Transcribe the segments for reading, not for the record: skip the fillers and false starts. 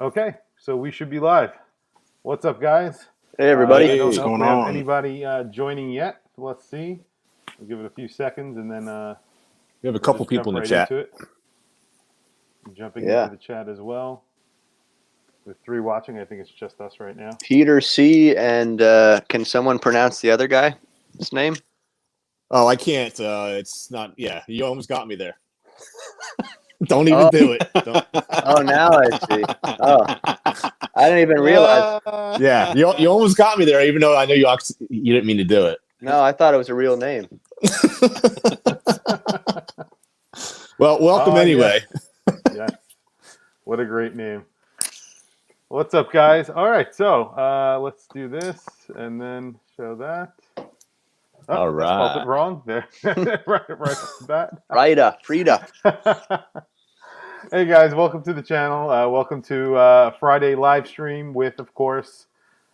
Okay, so we should be live. What's up, guys? Hey, everybody. I don't What's know if going we have on? anybody joining yet. Let's see. We'll give it a few seconds, and then We have a we'll couple just jump people in the right chat. into it. I'm jumping Yeah. into the chat as well. With 3 watching, I think it's just us right now. Peter C. and can someone pronounce the other guy's name? Oh, I can't. It's not. Yeah, you almost got me there. Don't even do it. Don't. Oh, now I see. Oh, I didn't even realize. Yeah, you almost got me there, even though I know you didn't mean to do it. No, I thought it was a real name. Well, welcome anyway. Yeah. What a great name. What's up, guys? All right, so let's do this and then show that. Oh, All I spelled right. it wrong there. right off the bat. Frida. Hey guys, welcome to the channel. Welcome to Friday live stream with, of course,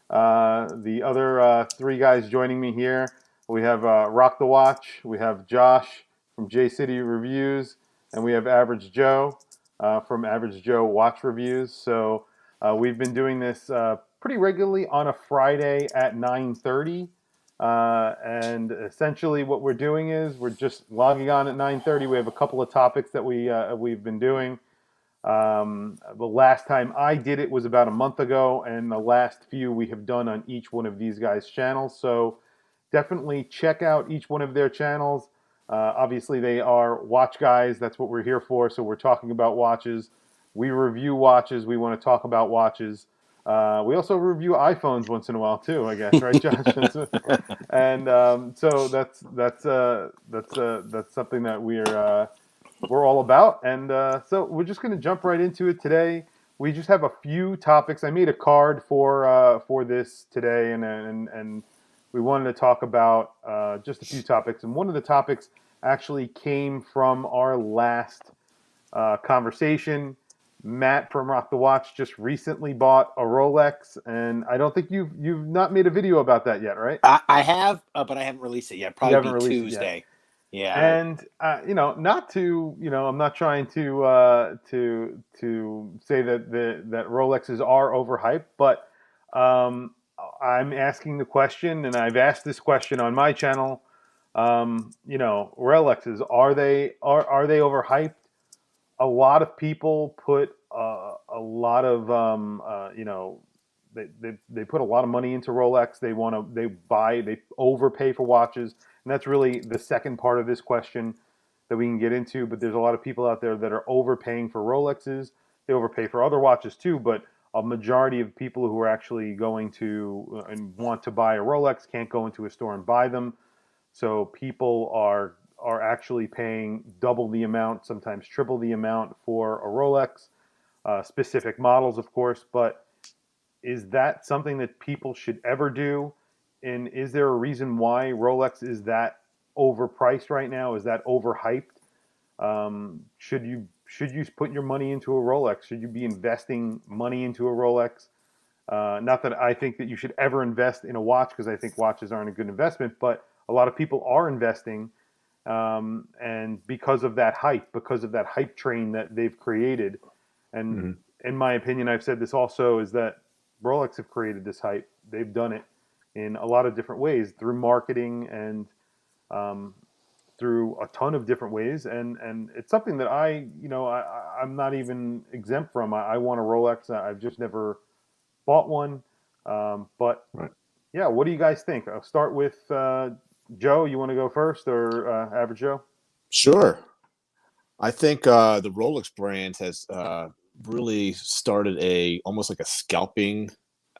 the other 3 guys joining me here. We have Rock the Watch, we have Josh from J City Reviews, and we have Average Joe from Average Joe Watch Reviews. So we've been doing this pretty regularly on a Friday at 9:30. And essentially what we're doing is we're just logging on at 9:30. We have a couple of topics that we've been doing. The last time I did it was about a month ago, and the last few we have done on each one of these guys' channels. So definitely check out each one of their channels. Obviously, they are watch guys. That's what we're here for. So we're talking about watches. We review watches. We want to talk about watches. We also review iPhones once in a while too, I guess, right, Josh? And so that's something that we're all about. And so we're just going to jump right into it today. We just have a few topics. I made a card for this today, and we wanted to talk about just a few topics. And one of the topics actually came from our last conversation. Matt from Rock the Watch just recently bought a Rolex, and I don't think you've not made a video about that yet, right? I have, but I haven't released it yet. Probably be Tuesday. Yeah. And not to, I'm not trying to say that that Rolexes are overhyped, but I'm asking the question, and I've asked this question on my channel. Rolexes, are they overhyped? A lot of people put a lot of they put a lot of money into Rolex. They overpay for watches, and that's really the second part of this question that we can get into. But there's a lot of people out there that are overpaying for Rolexes. They overpay for other watches too, but a majority of people who are actually going to and want to buy a Rolex can't go into a store and buy them. So people are actually paying double the amount, sometimes triple the amount for a Rolex, specific models, of course. But is that something that people should ever do? And is there a reason why Rolex is that overpriced right now? Is that overhyped? Should you put your money into a Rolex? Should you be investing money into a Rolex? Not that I think that you should ever invest in a watch, because I think watches aren't a good investment, but a lot of people are investing. And because of that hype train that they've created. And in my opinion, I've said this also, is that Rolex have created this hype. They've done it in a lot of different ways, through marketing and through a ton of different ways. And it's something that I'm not even exempt from. I want a Rolex. I've just never bought one. But right. Yeah, what do you guys think? I'll start with Joe. You want to go first, or Average Joe? Sure. I think the Rolex brand has really started almost like a scalping.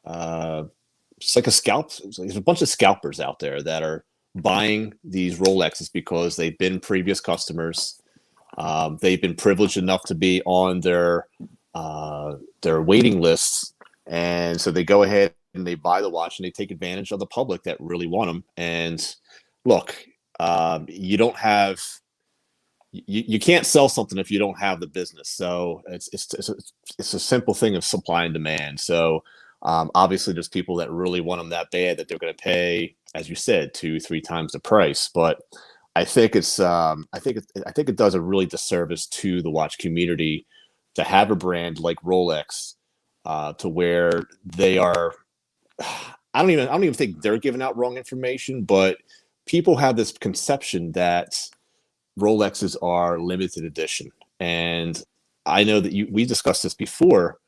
It's like a scalp. There's a bunch of scalpers out there that are buying these Rolexes because they've been previous customers. They've been privileged enough to be on their waiting lists, and so they go ahead and they buy the watch, and they take advantage of the public that really want them. And look, you can't sell something if you don't have the business. So it's a simple thing of supply and demand. So obviously there's people that really want them that bad that they're going to pay, as you said, 2-3 times the price. But I think it does a really disservice to the watch community to have a brand like Rolex to where they are. I don't even think they're giving out wrong information, but people have this conception that Rolexes are limited edition, and I know that we discussed this before,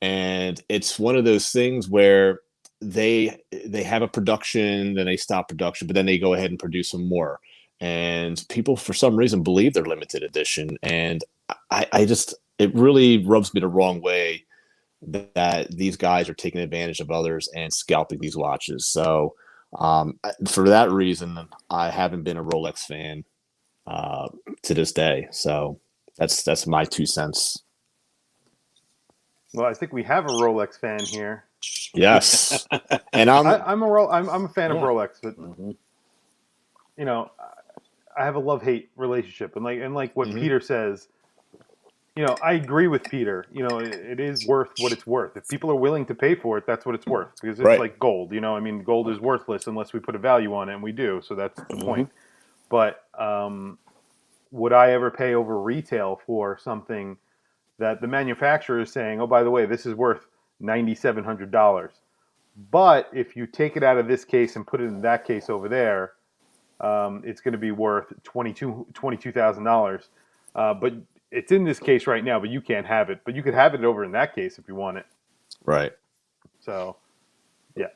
and it's one of those things where they have a production, then they stop production, but then they go ahead and produce some more, and people for some reason believe they're limited edition, and I just, it really rubs me the wrong way that these guys are taking advantage of others and scalping these watches. So for that reason, I haven't been a Rolex fan to this day. So that's my 2 cents. Well, I think we have a Rolex fan here. Yes, and I'm a fan of Yeah. Rolex, but Mhm. you know, I have a love-hate relationship, and like what Mhm. Peter says. You know, I agree with Peter. You know, it is worth what it's worth. If people are willing to pay for it, that's what it's worth. Because it's Right. like gold. You know, I mean, gold is worthless unless we put a value on it, and we do. So that's the point. But would I ever pay over retail for something that the manufacturer is saying, oh, by the way, this is worth $9,700? But if you take it out of this case and put it in that case over there, it's going to be worth $22,000. But it's in this case right now, but you can't have it. But you could have it over in that case if you want it. right. So, yeah.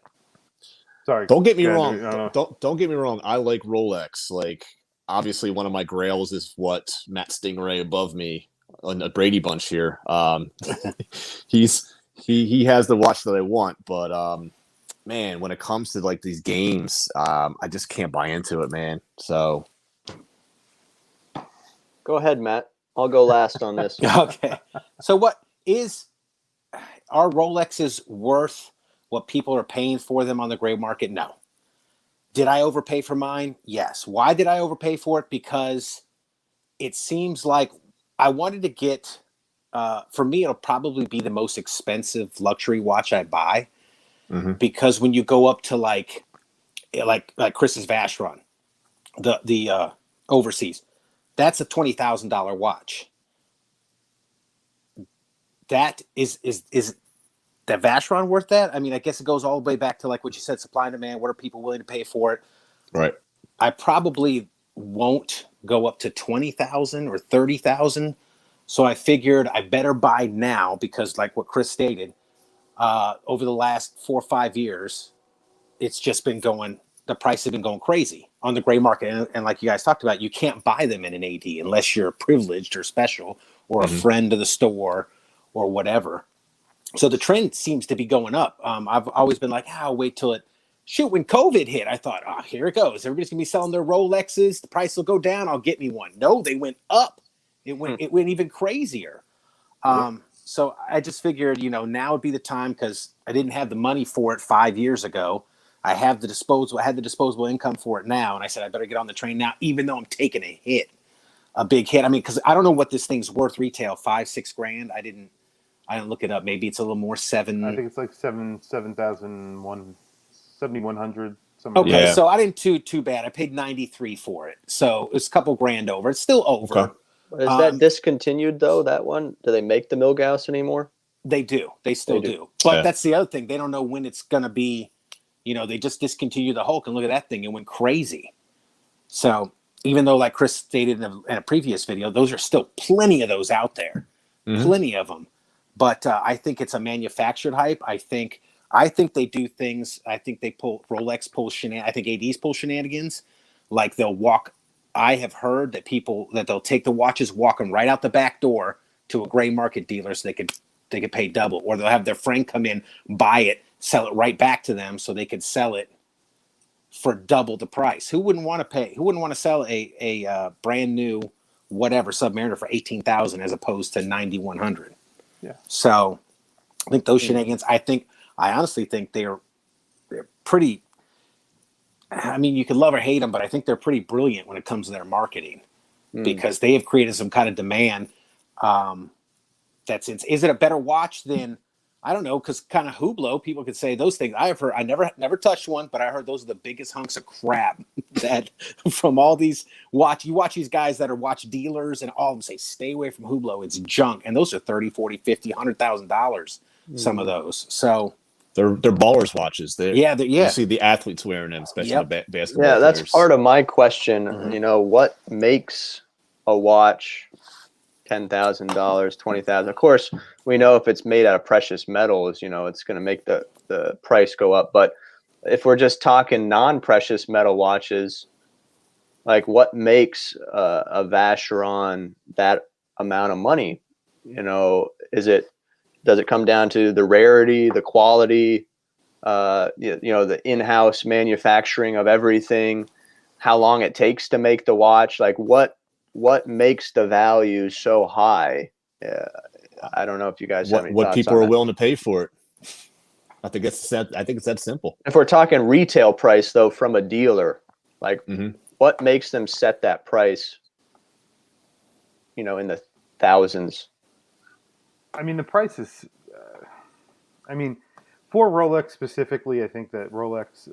Sorry. Don't get me Andrew, wrong. I don't know. Don't get me wrong. I like Rolex. Like, obviously, one of my grails is what Matt Stingray above me on the Brady Bunch here. He has the watch that I want, but man, when it comes to like these games, I just can't buy into it, man. So Go ahead, Matt. I'll go last on this. Okay. So are Rolexes worth what people are paying for them on the gray market? No. Did I overpay for mine? Yes. Why did I overpay for it? Because it seems like I wanted to get, for me, it'll probably be the most expensive luxury watch I buy. Mhm. Because when you go up to like Chris's Vacheron, the overseas, that's a $20,000 watch. That is that Vacheron worth that? I mean, I guess it goes all the way back to like what you said, supply and demand. What are people willing to pay for it? right. I probably won't go up to 20,000 or 30,000. So I figured I better buy now because, like what Chris stated, over the last 4 or 5 years, it's just been going. The price has been going crazy on the gray market, and like you guys talked about, you can't buy them in an AD unless you're privileged or special or a friend of the store or whatever. So the trend seems to be going up. I've always been like, I'll wait till it. Shoot, when COVID hit, I thought, here it goes. Everybody's gonna be selling their Rolexes. The price will go down. I'll get me one. No, they went up. It went even crazier. So I just figured, now would be the time because I didn't have the money for it 5 years ago. I had the disposable income for it now, and I said I better get on the train now, even though I'm taking a big hit. I mean, because I don't know what this thing's worth retail, $5-6 grand. I didn't look it up. Maybe it's a little more, seven. I think it's like 7,100. Okay, Yeah. so I didn't too bad. I paid 93 for it, so it's a couple grand over. It's still over. Okay. Is that discontinued though? That one? Do they make the Milgauss anymore? They do. They still They do. do. But Yeah. that's the other thing. They don't know when it's gonna be. They just discontinued the Hulk, and look at that thing. It went crazy. So even though, like Chris stated in a previous video, those are still plenty of those out there, plenty of them. But I think it's a manufactured hype. I think they do things. I think Rolex pulls shenanigans. I think ADs pull shenanigans. Like they'll walk. I have heard that they'll take the watches, walk them right out the back door to a gray market dealer, so they could pay double, or they'll have their friend come in, buy it, sell it right back to them, so they could sell it for double the price. Who wouldn't want to pay? Who wouldn't want to sell a brand new whatever Submariner for 18,000 as opposed to 9,100? Yeah. So I think those shenanigans. I honestly think they're pretty. I mean, you can love or hate them, but I think they're pretty brilliant when it comes to their marketing because they have created some kind of demand. Is it a better watch than? I don't know, because kind of Hublot, people could say those things. I have heard, I never touched one, but I heard those are the biggest hunks of crap that from all these you watch these guys that are watch dealers and all of them say, stay away from Hublot. It's junk. And those are $30, $40, $50, $100,000. some of those. So they're ballers watches. yeah. You see the athletes wearing them, especially the basketball Yeah, that's players. part of my question. Mhm. You know, what makes a watch $10,000, $20,000? Of course, we know if it's made out of precious metals, you know, it's going to make the price go up. But if we're just talking non-precious metal watches, like what makes a Vacheron that amount of money? You know, does it come down to the rarity, the quality, you know, the in-house manufacturing of everything, how long it takes to make the watch? Like what makes the value so high? I don't know if you guys have any What thoughts people on are that. willing to pay for it. I think it's that simple. If we're talking retail price though, from a dealer, like what makes them set that price, you know, in the thousands? I mean, the price is. I mean, for Rolex specifically, I think that Rolex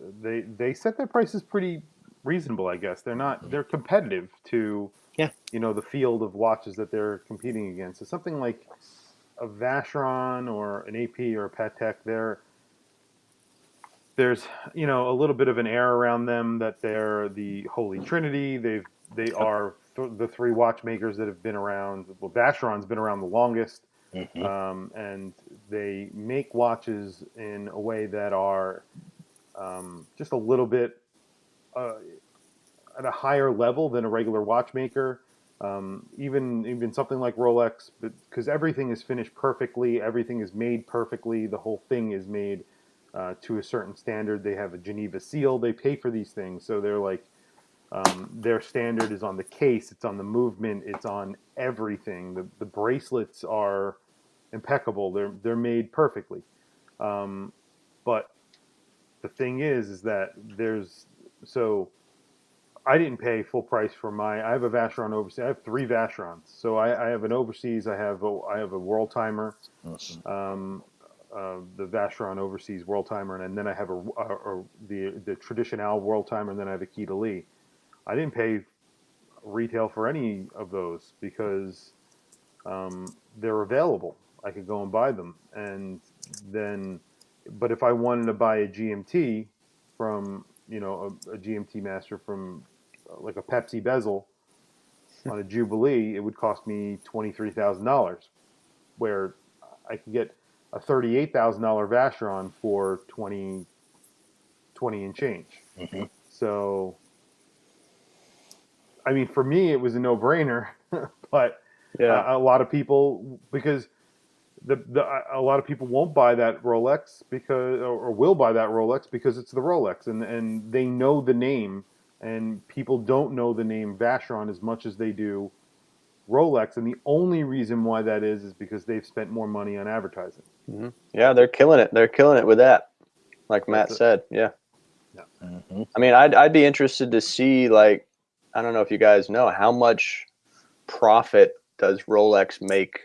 they set their prices pretty reasonable. I guess they're competitive to you know the field of watches that they're competing against. So something like a Vacheron or an AP or a Patek, there's you know a little bit of an air around them that they're the Holy Trinity. They are the three watchmakers that have been around. Well, Vacheron's been around the longest. And they make watches in a way that are just a little bit at a higher level than a regular watchmaker. Even something like Rolex, because everything is finished perfectly, everything is made perfectly, the whole thing is made to a certain standard. They have a Geneva seal. They pay for these things, so they're like their standard is on the case, it's on the movement, it's on everything. The bracelets are impeccable. They're made perfectly. But the thing is that I didn't pay full price for I have a Vacheron overseas. I have three Vacherons. So I have an overseas. I have a world timer, the Vacheron overseas world timer, and then I have the traditional world timer, and then I have a Key to Lee. I didn't pay retail for any of those because they're available. I could go and buy them, and then, but if I wanted to buy a GMT from, you know, a GMT master from like a Pepsi Bezel on a Jubilee, it would cost me $23,000, where I could get a $38,000 Vacheron for 20 and change. So, I mean, for me, it was a no-brainer, but a lot of people, because a lot of people won't buy that Rolex or will buy that Rolex because it's the Rolex, and they know the name, and people don't know the name Vacheron as much as they do Rolex, and the only reason why that is because they've spent more money on advertising. Yeah, they're killing it. They're killing it with that, like Matt said. Yeah. I mean, I'd be interested to see, like, I don't know if you guys know, how much profit does Rolex make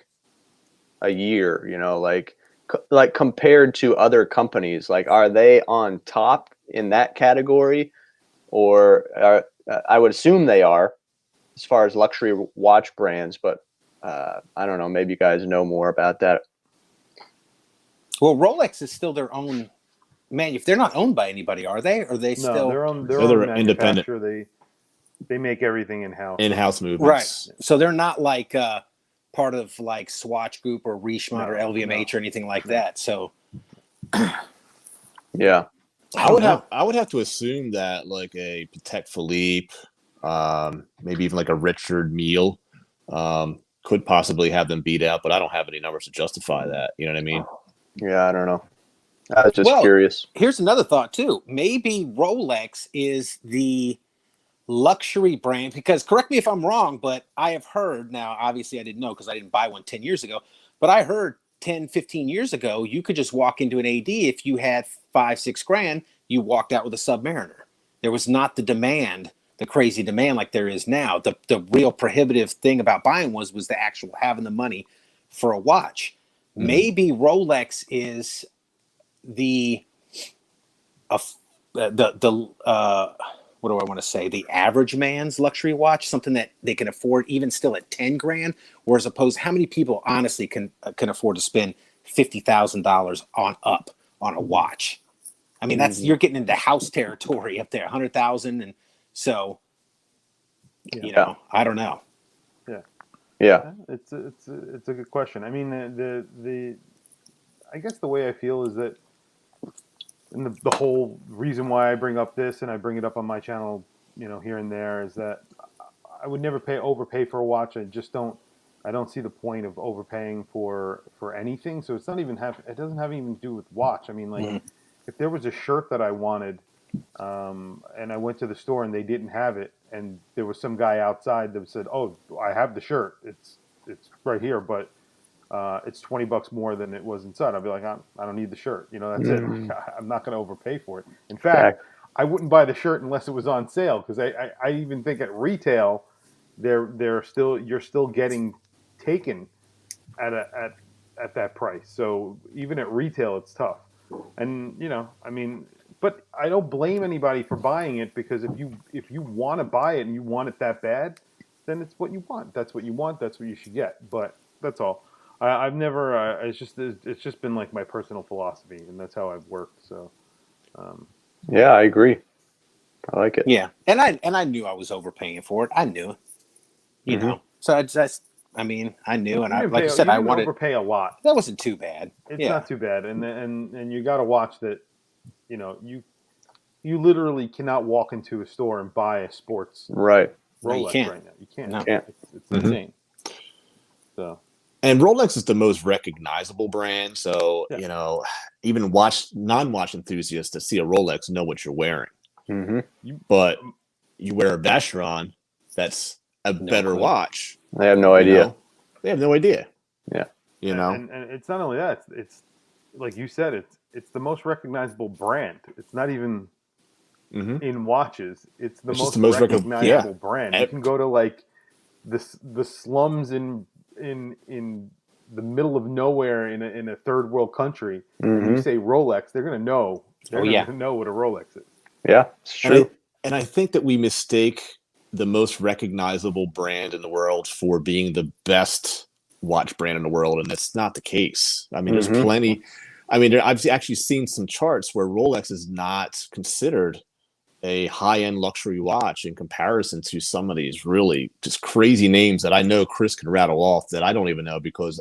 a year, you know, like compared to other companies? Like, are they on top in that category, or I would assume they are as far as luxury watch brands, but I don't know, maybe you guys know more about that. Well, Rolex is still their own they're not owned by anybody, are they? Or are they still? No, they're own independent. manufacturer. They make everything in-house. In-house movements. Right. So they're not like part of like Swatch Group or Richemont or LVMH or anything like that. So yeah. I would have to assume that like a Patek Philippe, maybe even like a Richard Mille, could possibly have them beat out, but I don't have any numbers to justify that. You know what I mean? Yeah, I don't know. I was just curious. Here's another thought too. Maybe Rolex is the luxury brand, because correct me if I'm wrong, but I have heard, now obviously I didn't know because I didn't buy one 10 years ago, but I heard 10, 15 years ago, you could just walk into an AD. If you had $5-6 grand, you walked out with a Submariner. There was not the crazy demand like there is now. The real prohibitive thing about buying was the actual having the money for a watch. Maybe Rolex is the what do I want to say? The average man's luxury watch, something that they can afford even still at 10 grand, or as opposed, how many people honestly can afford to spend $50,000 on up on a watch. I mean, that's you're getting into house territory up there, 100,000, and so you know, I don't know. Yeah. It's a good question. I mean, the I guess the way I feel is that, and the whole reason why I bring up this and I bring it up on my channel, you know, here and there, is that I would never overpay for a watch. I don't see the point of overpaying for anything. So it's not even it doesn't have anything to do with watch. I mean, like if there was a shirt that I wanted, and I went to the store and they didn't have it, and there was some guy outside that said, "Oh, I have the shirt. It's right here, but it's $20 more than it was inside." I'll be like, I don't need the shirt. You know, that's it. I'm not going to overpay for it. In fact, I wouldn't buy the shirt unless it was on sale, because I even think at retail, you're still getting taken at that price. So even at retail, it's tough. And you know, I mean, but I don't blame anybody for buying it, because if you want to buy it and you want it that bad, then it's what you want. That's what you want. That's what you should get. But that's all. I've never. It's just been like my personal philosophy, and that's how I've worked. So. Yeah, I agree. I like it. Yeah, and I knew I was overpaying for it. I knew, you know. So I mean, I knew, and like I said, I wanted to overpay a lot. That wasn't too bad. It's not too bad, and you got to watch that. You know, you literally cannot walk into a store and buy a sports Rolex right now. You can't. No. It's insane. So. And Rolex is the most recognizable brand, so you know, even non-watch enthusiasts that see a Rolex know what you're wearing. But you wear a Vacheron, that's a better watch. They have no idea. Know? They have no idea. Yeah, you know, and it's not only that; it's like you said, it's the most recognizable brand. It's not even in watches. It's the most recognizable brand. You can go to like the slums in the middle of nowhere in a third world country, and you say Rolex, they're gonna know. They're gonna know what a Rolex is. Yeah, it's true. And I think that we mistake the most recognizable brand in the world for being the best watch brand in the world, and that's not the case. I mean, there's plenty. I mean, I've actually seen some charts where Rolex is not considered a high-end luxury watch in comparison to some of these really just crazy names that I know Chris can rattle off that I don't even know, because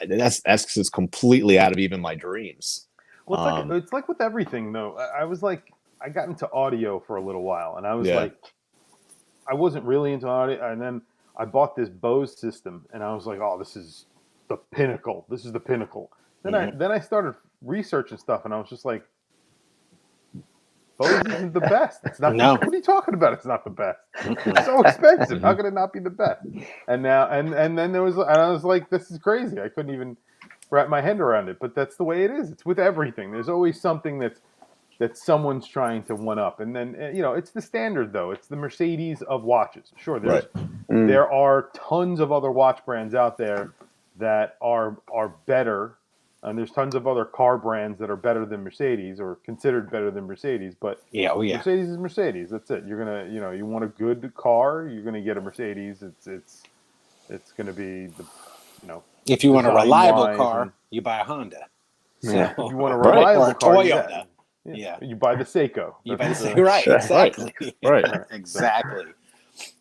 that's just completely out of even my dreams. Well, it's like with everything, though. I got into audio for a little while, and I was like, I wasn't really into audio, and then I bought this Bose system, and I was like, oh, this is the pinnacle. This is the pinnacle. Then I started researching stuff, and I was just like, Bose isn't the best. It's not. No. What are you talking about? It's not the best. It's so expensive. How could it not be the best? And now, and then I was like, this is crazy. I couldn't even wrap my head around it. But that's the way it is. It's with everything. There's always something that someone's trying to one up. And then, you know, it's the standard, though. It's the Mercedes of watches. Sure, there are tons of other watch brands out there that are better. And there's tons of other car brands that are better than Mercedes, or considered better than Mercedes. But Mercedes is Mercedes. That's it. You're gonna, you know, you want a good car, you're gonna get a Mercedes. It's gonna be the, you know. If you want a reliable car, you buy a Honda. So, if you want a reliable or a car, Toyota. You buy the Seiko. You buy the Seiko. Right. Exactly. Right. Exactly.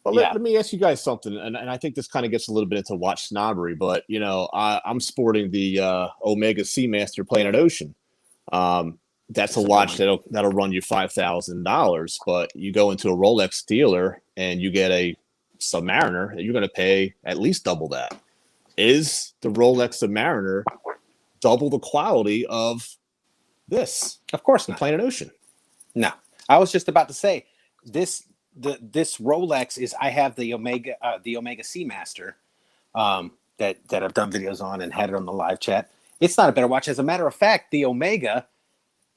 Well, let me ask you guys something, and I think this kind of gets a little bit into watch snobbery, but you know, I'm sporting the Omega Seamaster Planet Ocean. That's a watch that'll run you $5,000, but you go into a Rolex dealer and you get a Submariner, you're going to pay at least double that. Is the Rolex Submariner double the quality of this? Of course not. Planet Ocean. No, I was just about to say this. This Rolex is, I have the Omega Seamaster that I've done videos on and had it on the live chat. It's not a better watch. As a matter of fact, the Omega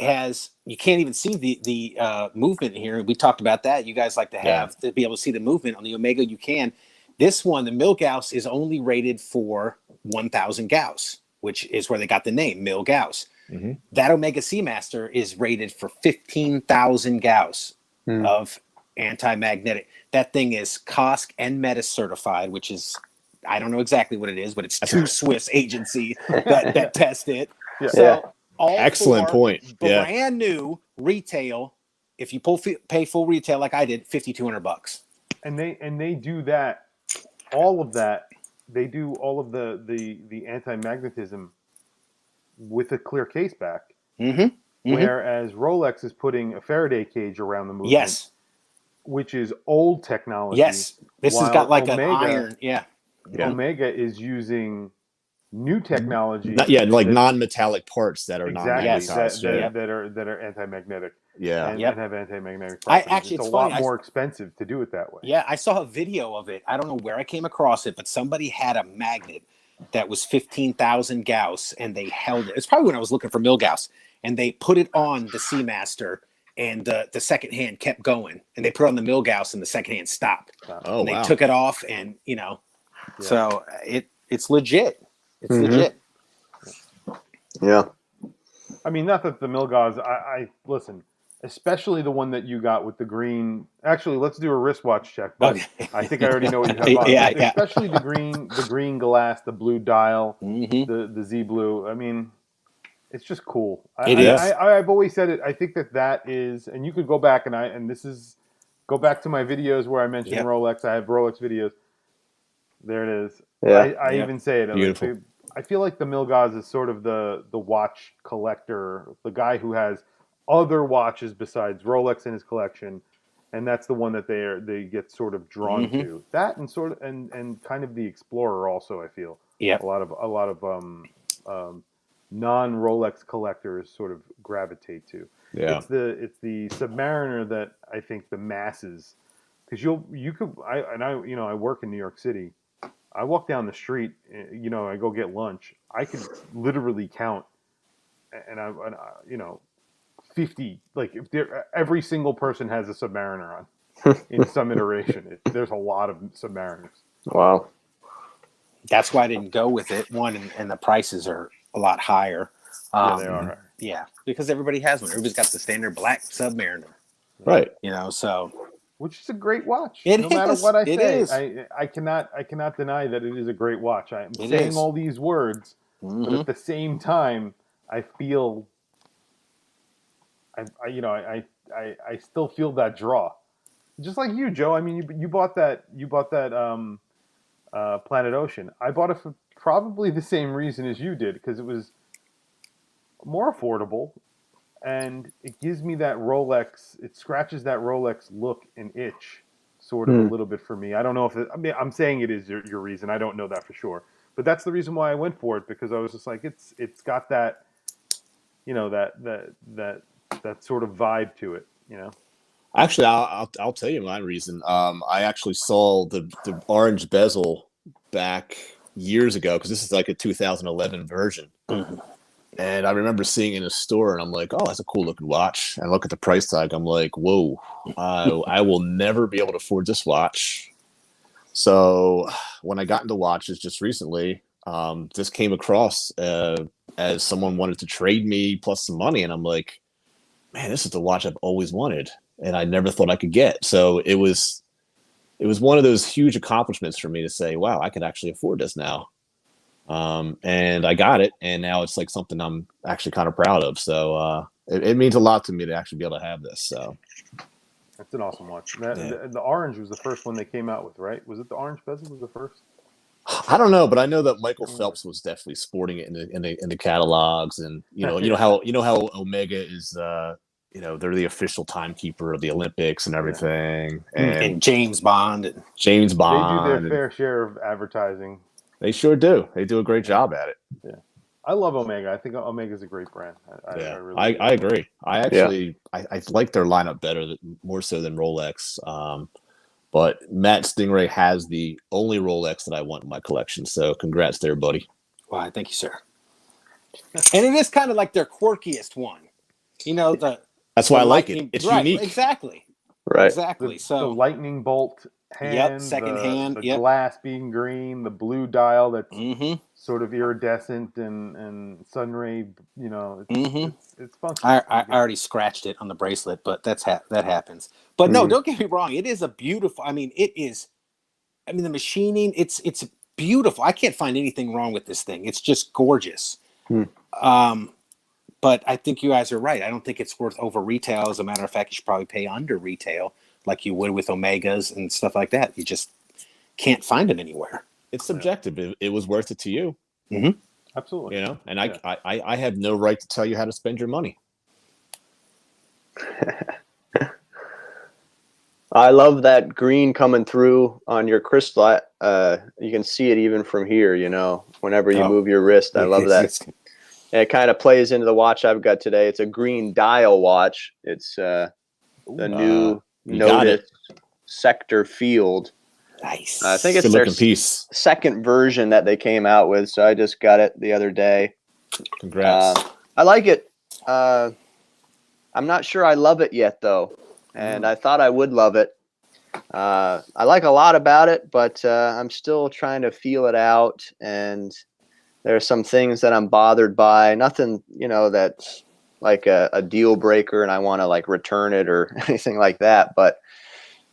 has, you can't even see the movement here. We talked about that. You guys like to have to be able to see the movement on the Omega. You can. This one, the Mil Gauss, is only rated for 1,000 Gauss, which is where they got the name Mil Gauss. That Omega Seamaster is rated for 15,000 Gauss of anti-magnetic. That thing is COSC and METIS certified, which is, I don't know exactly what it is, but it's two Swiss agency that test it. Yeah. So all Excellent four, point. Yeah. brand new retail. If you pay full retail like I did, $5,200. And they do that, all of that. They do all of the anti-magnetism with a clear case back. Whereas Rolex is putting a Faraday cage around the movement. Yes. Which is old technology. Yes. This has got like an iron. Yeah. Omega is using new technology. Like non-metallic parts that are non-magnetized. that are anti-magnetic. Yeah. And have anti-magnetic properties. It's a lot more expensive to do it that way. Yeah, I saw a video of it. I don't know where I came across it, but somebody had a magnet that was 15,000 Gauss, and they held it. It's probably when I was looking for Milgauss, and they put it on the Seamaster, and the second hand kept going, and they put it on the Milgauss, and the second hand stopped. Oh, and they took it off, and so it's legit. It's legit. Yeah. I mean, not that the Milgauss. I listen. Especially the one that you got with the green. Actually, let's do a wristwatch check. But I think I already know what you have on. Especially the green glass, the blue dial, the Z blue. I mean, it's just cool. I've always said it. I think that is, and you could go back go back to my videos where I mentioned Rolex. I have Rolex videos. There it is. Yeah. I even say it. Beautiful. I feel like the Milgauss is sort of the watch collector, the guy who has other watches besides Rolex in his collection, and that's the one that they get sort of drawn to. That and and kind of the Explorer also. I feel a lot of non-Rolex collectors sort of gravitate to. Yeah, it's the Submariner that I think the masses, because I work in New York City. I walk down the street, I go get lunch. I could literally count, and I 50, like if every single person has a Submariner on in some iteration. There's a lot of Submariners. Wow. That's why I didn't go with it. One, and the prices are a lot higher. They are higher. Yeah, because everybody has one. Everybody's got the standard black Submariner. Right. So which is a great watch. No matter what I say, is. I cannot deny that it is a great watch. I'm saying all these words, but at the same time, I feel. I still feel that draw, just like you, Joe. I mean, you bought that Planet Ocean. I bought it for probably the same reason as you did, because it was more affordable, and it gives me that Rolex. It scratches that Rolex look and itch, sort of a little bit for me. I don't know if I'm saying it is your reason. I don't know that for sure, but that's the reason why I went for it, because I was just like, it's got that, that sort of vibe to it, Actually, I'll tell you my reason. I actually saw the orange bezel back years ago, because this is like a 2011 version, and I remember seeing it in a store, and I'm like, oh, that's a cool looking watch. And I look at the price tag, I'm like, whoa, I will never be able to afford this watch. So when I got into watches just recently, this came across as someone wanted to trade me plus some money, and I'm like, man, this is the watch I've always wanted, and I never thought I could get. So it was one of those huge accomplishments for me to say, wow, I could actually afford this now. And I got it, and now it's like something I'm actually kind of proud of. So it means a lot to me to actually be able to have this. So that's an awesome watch. The orange was the first one they came out with, right? Was it the orange bezel was the first? I don't know, but I know that Michael Phelps was definitely sporting it in the catalogs, and you know how Omega is. They're the official timekeeper of the Olympics and everything, and James Bond. They do their fair share of advertising. They sure do. They do a great job at it. Yeah, I love Omega. I think Omega is a great brand. I agree. I actually I like their lineup more so than Rolex. But Matt Stingray has the only Rolex that I want in my collection. So congrats there, buddy. Why, thank you, sir. And it is kind of like their quirkiest one. That's why I like it. It's unique. Exactly. Right. Exactly. The lightning bolt hand. Second hand. The glass being green, the blue dial that's sort of iridescent and sunray. It's funky. I already scratched it on the bracelet, but that happens. But no, don't get me wrong. It is a beautiful. I mean, it is. I mean, the machining. It's beautiful. I can't find anything wrong with this thing. It's just gorgeous. Hmm. But I think you guys are right. I don't think it's worth over retail. As a matter of fact, you should probably pay under retail like you would with Omegas and stuff like that. You just can't find them anywhere. It's subjective. It was worth it to you. Mm-hmm. Absolutely. You know, and Yeah. I have no right to tell you how to spend your money. I love that green coming through on your crystal. You can see it even from here, you know, whenever you move your wrist. I love that. And it kind of plays into the watch I've got today. It's a green dial watch. It's the new Notice Sector Field. Nice. I think it's Good their looking piece. second version that they came out with. So I just got it the other day. Congrats. I like it. I'm not sure I love it yet, though. And I thought I would love it. I like a lot about it, but I'm still trying to feel it out. And there are some things that I'm bothered by. Nothing, you know, that's like a deal breaker and I want to like return it or anything like that. But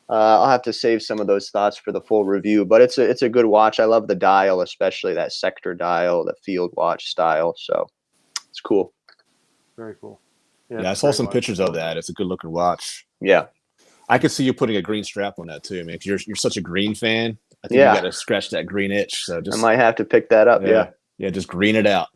I'll have to save some of those thoughts for the full review. But it's a good watch. I love the dial, especially that sector dial, the field watch style. So it's cool. Very cool. Yeah, I saw some pictures of that. It's a good looking watch. Yeah. I could see you putting a green strap on that too, man. 'Cause you're such a green fan. I think Yeah. you got to scratch that green itch. So just I might have to pick that up. Yeah. Yeah, just green it out.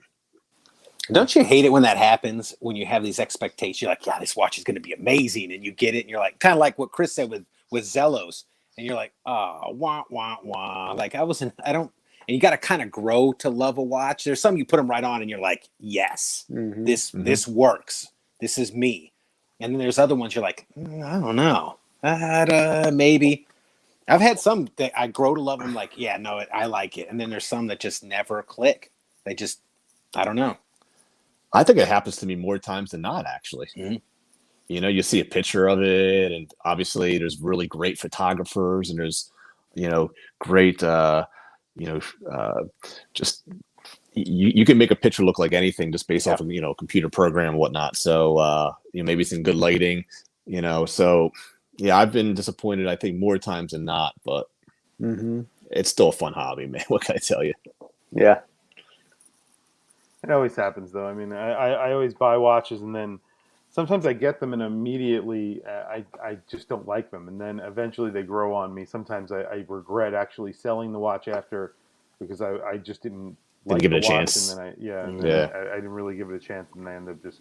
Don't you hate it when that happens? When you have these expectations, you're like, "Yeah, this watch is going to be amazing," and you get it, and you're like, kind of like what Chris said with Zellos, and you're like, "Oh, wah wah wah." Like I don't. And you got to kind of grow to love a watch. There's some you put them right on, and you're like, "Yes, this works. This is me." And then there's other ones you're like, "I don't know, maybe." I've had some that I grow to love them. Like, yeah, no, I like it. And then there's some that just never click. They just, I don't know. I think it happens to me more times than not, actually. Mm-hmm. You know, you see a picture of it, and obviously there's really great photographers, and there's, you know, great, just you can make a picture look like anything just based off of, you know, computer program and whatnot. So, you know, maybe some good lighting, you know. So, yeah, I've been disappointed, I think, more times than not, but it's still a fun hobby, man. What can I tell you? Yeah. It always happens, though. I mean, I always buy watches, and then sometimes I get them, and immediately I just don't like them, and then eventually they grow on me. Sometimes I regret actually selling the watch after because I just didn't like give the it a watch, chance. and then I didn't really give it a chance, and I ended up just,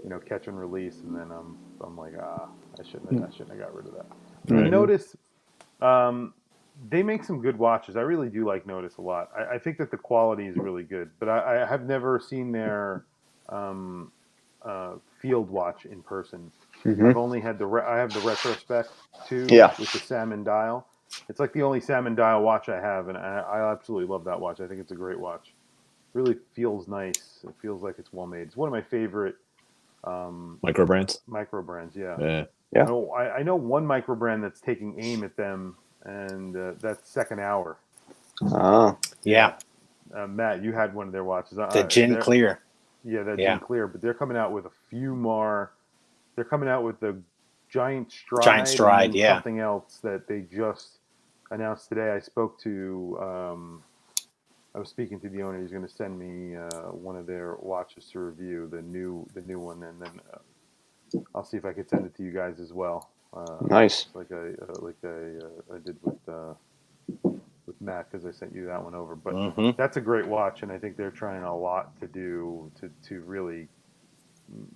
you know, catch and release, and then I'm like, I shouldn't have got rid of that. Right. I notice they make some good watches. I really do like Notice a lot. I think that the quality is really good, but I have never seen their field watch in person. I've only had I have the Retrospect 2 with the salmon dial. It's like the only salmon dial watch I have, and I absolutely love that watch. I think it's a great watch. Really feels nice. It feels like it's well made. It's one of my favorite Micro brands. Yeah. Yeah. I know one micro brand that's taking aim at them, and that's Second Hour. Oh. Yeah. Matt, you had one of their watches. The Gin Clear. Yeah, that Gin Clear. But they're coming out with a few more. They're coming out with the Giant Stride. And something else that they just announced today. I spoke to. I was speaking to the owner. He's going to send me one of their watches to review, the new one, and then I'll see if I could send it to you guys as well. Nice. Like I did with Matt, because I sent you that one over. But that's a great watch, and I think they're trying a lot to do to really,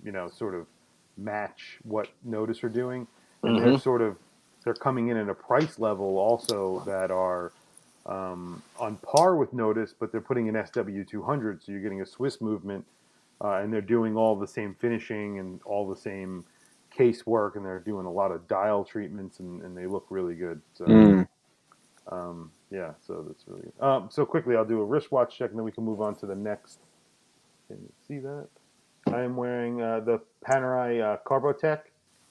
you know, sort of match what Notice are doing, and they're coming in at a price level also that are on par with Notice, but they're putting an SW200, so you're getting a Swiss movement, and they're doing all the same finishing and all the same case work, and they're doing a lot of dial treatments, and they look really good. So, yeah, so that's really good. So quickly, I'll do a wristwatch check, and then we can move on to the next. Can you see that? I am wearing the Panerai Carbotech.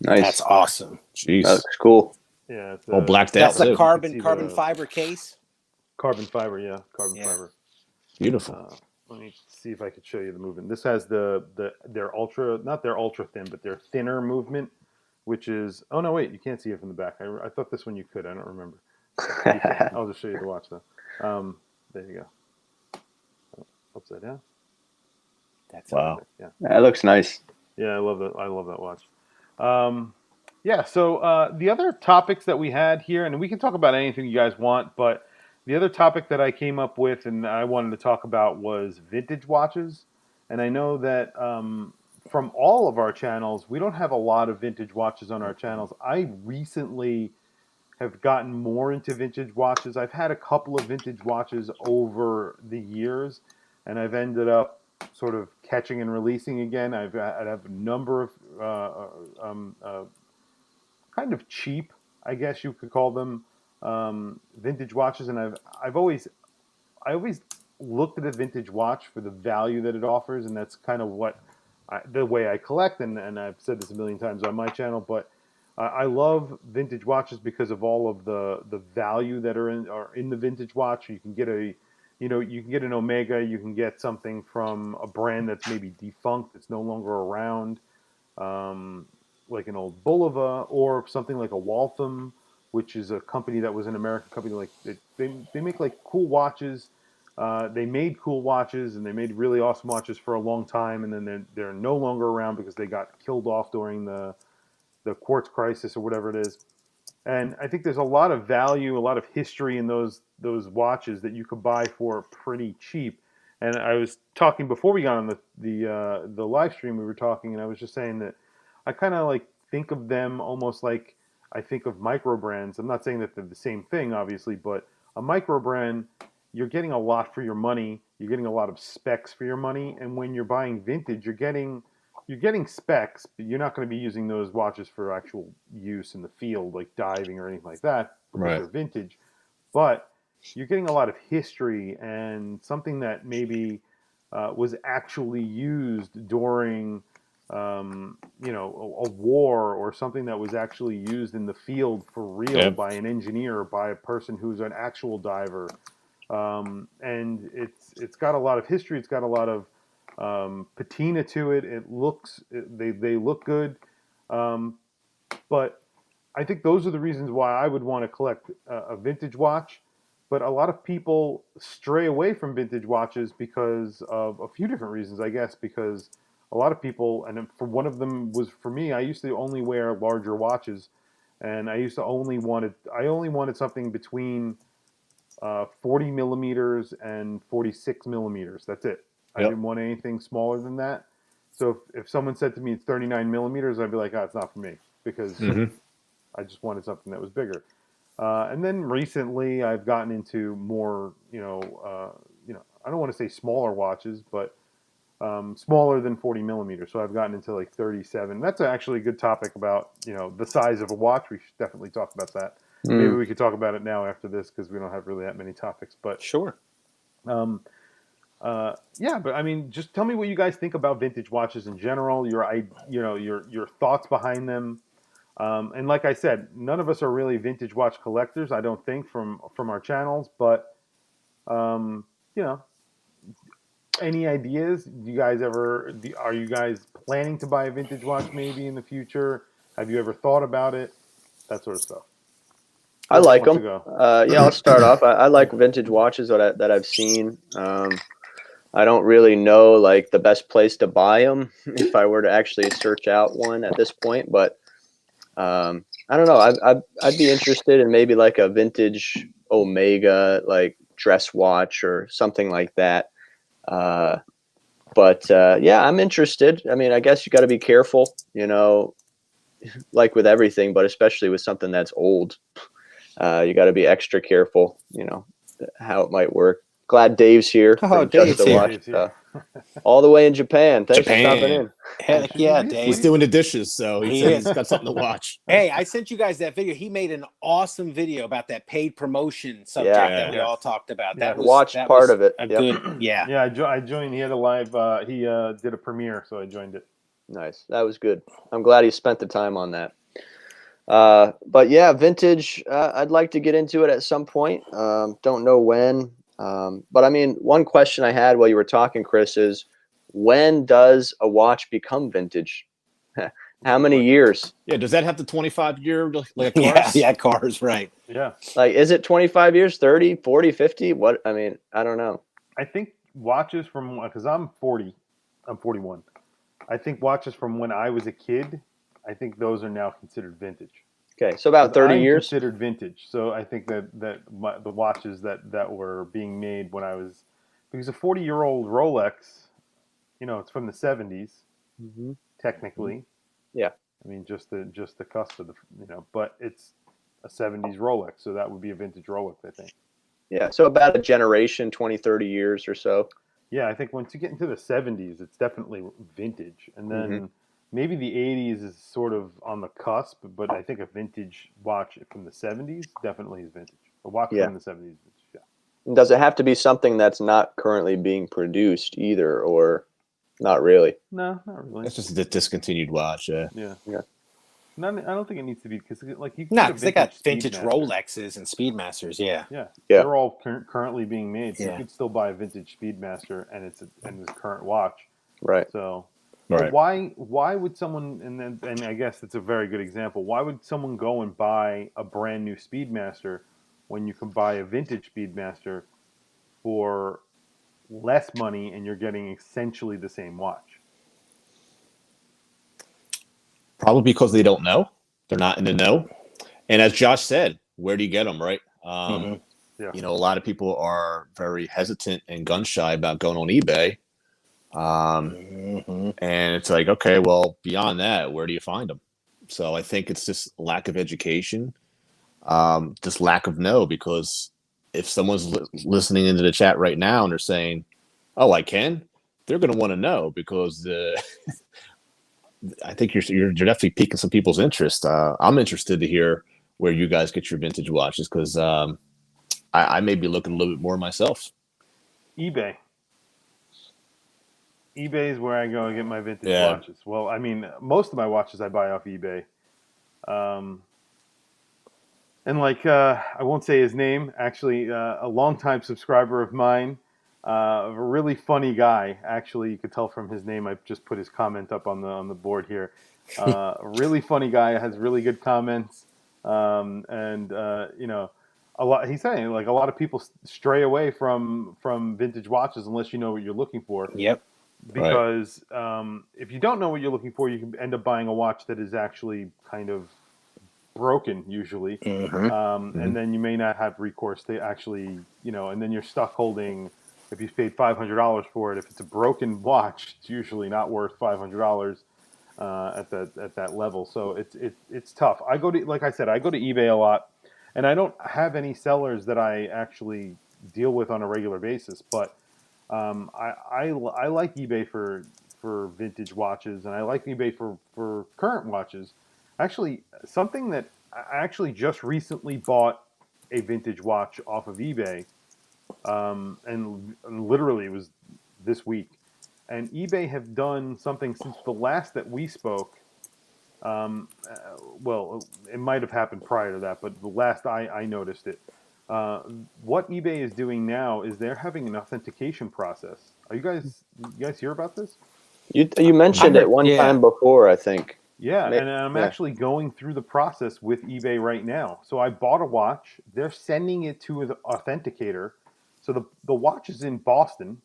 Nice. That's awesome. Jeez. That looks cool. Yeah, it's all blacked out. That's the too. carbon fiber case. Carbon fiber, yeah, carbon fiber. Beautiful. Let me see if I could show you the movement. This has their ultra, not their ultra thin, but their thinner movement, which is, oh no, wait, you can't see it from the back. I thought this one you could. I don't remember. I'll just show you the watch though. There you go. Oh, upside down. That's Wow. Yeah. That looks nice. Yeah, I love that. I love that watch. Yeah. So the other topics that we had here, and we can talk about anything you guys want, but the other topic that I came up with and I wanted to talk about was vintage watches. And I know that from all of our channels, we don't have a lot of vintage watches on our channels. I recently have gotten more into vintage watches. I've had a couple of vintage watches over the years, and I've ended up sort of catching and releasing again. I have a number of kind of cheap, I guess you could call them, vintage watches, and I always looked at a vintage watch for the value that it offers, and that's kind of the way I collect. And I've said this a million times on my channel, but I love vintage watches because of all of the value that are in the vintage watch. You can get you can get an Omega, you can get something from a brand that's maybe defunct, that's no longer around, like an old Bulova, or something like a Waltham, which is a company that was an American company. Like they make like cool watches. They made cool watches and they made really awesome watches for a long time, and then they're no longer around because they got killed off during the quartz crisis or whatever it is. And I think there's a lot of value, a lot of history in those watches that you could buy for pretty cheap. And I was talking before we got on the live stream. We were talking, and I was just saying that I kind of like think of them almost like I think of micro brands. I'm not saying that they're the same thing, obviously, but a micro brand, you're getting a lot for your money. You're getting a lot of specs for your money, and when you're buying vintage, you're getting specs, but you're not going to be using those watches for actual use in the field, like diving or anything like that, because Right. they're vintage. But you're getting a lot of history and something that maybe was actually used during, a war, or something that was actually used in the field for real, Yeah. by an engineer, or by a person who's an actual diver. And it's got a lot of history. It's got a lot of patina to it. They look good, but I think those are the reasons why I would want to collect a vintage watch. But a lot of people stray away from vintage watches because of a few different reasons, I guess. Because a lot of people, and for one of them was for me, I used to only wear larger watches, and I only wanted something between 40 millimeters and 46 millimeters. That's it. I Yep. didn't want anything smaller than that. So if someone said to me it's 39 millimeters, I'd be like, oh, it's not for me, because Mhm. I just wanted something that was bigger. And then recently I've gotten into more, I don't want to say smaller watches, but smaller than 40 millimeters. So I've gotten into like 37. That's actually a good topic about, the size of a watch. We should definitely talk about that. Maybe we could talk about it now after this, because we don't have really that many topics. But Sure. yeah, but I mean, just tell me what you guys think about vintage watches in general. Your thoughts behind them. And like I said, none of us are really vintage watch collectors, I don't think, from our channels. But um, you know, any ideas? Are you guys planning to buy a vintage watch maybe in the future? Have you ever thought about it? That sort of stuff. I Who like wants to them. go? Yeah, I'll start off. I like vintage watches that I've seen. I don't really know like the best place to buy them if I were to actually search out one at this point. But I don't know. I'd be interested in maybe like a vintage Omega like dress watch or something like that. But yeah, I'm interested. I mean, I guess you got to be careful, like with everything, but especially with something that's old. You got to be extra careful, how it might work. Glad Dave's here. Oh, From Just Dave's to here. Watch Dave's here. all the way in Japan. Thanks for stopping Japan. in. Heck yeah, He's- He's Dave. doing the dishes, so he He said is. he's got something to watch. Hey, I sent you guys that video. He made an awesome video about that paid promotion subject Yeah. that we Yes. all talked about. Yeah. That was Watched that part was of it. a Yep. good, yeah. Yeah, I joined. He had a live. He did a premiere, so I joined it. Nice. That was good. I'm glad he spent the time on that. But yeah, vintage, I'd like to get into it at some point. Don't know when. But I mean, one question I had while you were talking, Chris, is when does a watch become vintage? How many years? Yeah, does that have the 25-year like Yeah, cars? yeah, cars, right. Yeah, Like, is it 25 years, 30, 40, 50? What? I mean, I don't know. I think watches from, because I'm 40, I'm 41. I think watches from when I was a kid, I think those are now considered vintage. Okay, so about 30 I'm years. considered vintage, so I think the watches that were being made when I was, because a 40-year-old Rolex, it's from the 70s Mm-hmm. technically. Yeah. I mean, just the cusp of the, but it's a 70s Rolex, so that would be a vintage Rolex, I think. Yeah, so about a generation, 20, 30 years or so. Yeah, I think once you get into the 70s, it's definitely vintage, and then maybe the 80s is sort of on the cusp, but I think a vintage watch from the 70s definitely is vintage. A watch Yeah. from the 70s is vintage. Yeah. And does it have to be something that's not currently being produced either, or not really? No, not really. It's just a discontinued watch. Yeah. Yeah. Yeah. I don't think it needs to be, because like you can No, get a because they got vintage vintage Speedmaster. Rolexes and Speedmasters. Yeah. Yeah, Yeah. they're all currently being made. So Yeah. you could still buy a vintage Speedmaster and it's a current watch. Right. So, Right. but why would someone, and I guess it's a very good example. Why would someone go and buy a brand new Speedmaster when you can buy a vintage Speedmaster for less money and you're getting essentially the same watch? Probably because they don't know. They're not in the know. And as Josh said, where do you get them, right? Yeah. A lot of people are very hesitant and gun shy about going on eBay. And it's like, okay, well, beyond that, where do you find them? So I think it's just lack of education, just lack of know, because if someone's listening into the chat right now and they're saying, oh, I can, they're going to want to know, because I think you're definitely piquing some people's interest. I'm interested to hear where you guys get your vintage watches, because I may be looking a little bit more myself. eBay. eBay is where I go and get my vintage Yeah. watches. Well, I mean, most of my watches I buy off eBay. And I won't say his name, actually, a longtime subscriber of mine, a really funny guy. Actually, you could tell from his name. I just put his comment up on the board here. A really funny guy, has really good comments, a lot. He's saying like a lot of people stray away from vintage watches unless you know what you're looking for. Yep. Because if you don't know what you're looking for, you can end up buying a watch that is actually kind of broken usually, and then you may not have recourse to actually, and then you're stuck holding. If you paid $500 for it, if it's a broken watch, it's usually not worth $500 at that level. So it's tough. I go to, like I said, I go to eBay a lot, and I don't have any sellers that I actually deal with on a regular basis, but I like eBay for vintage watches, and I like eBay for current watches. Actually, something that I actually just recently bought a vintage watch off of eBay, and literally it was this week. And eBay have done something since the last that we spoke. Well, it might have happened prior to that, but the last I noticed it. What eBay is doing now is they're having an authentication process. You guys hear about this? You mentioned it one time before, I think. Yeah, and I'm actually going through the process with eBay right now. So I bought a watch. They're sending it to the authenticator. So the watch is in Boston,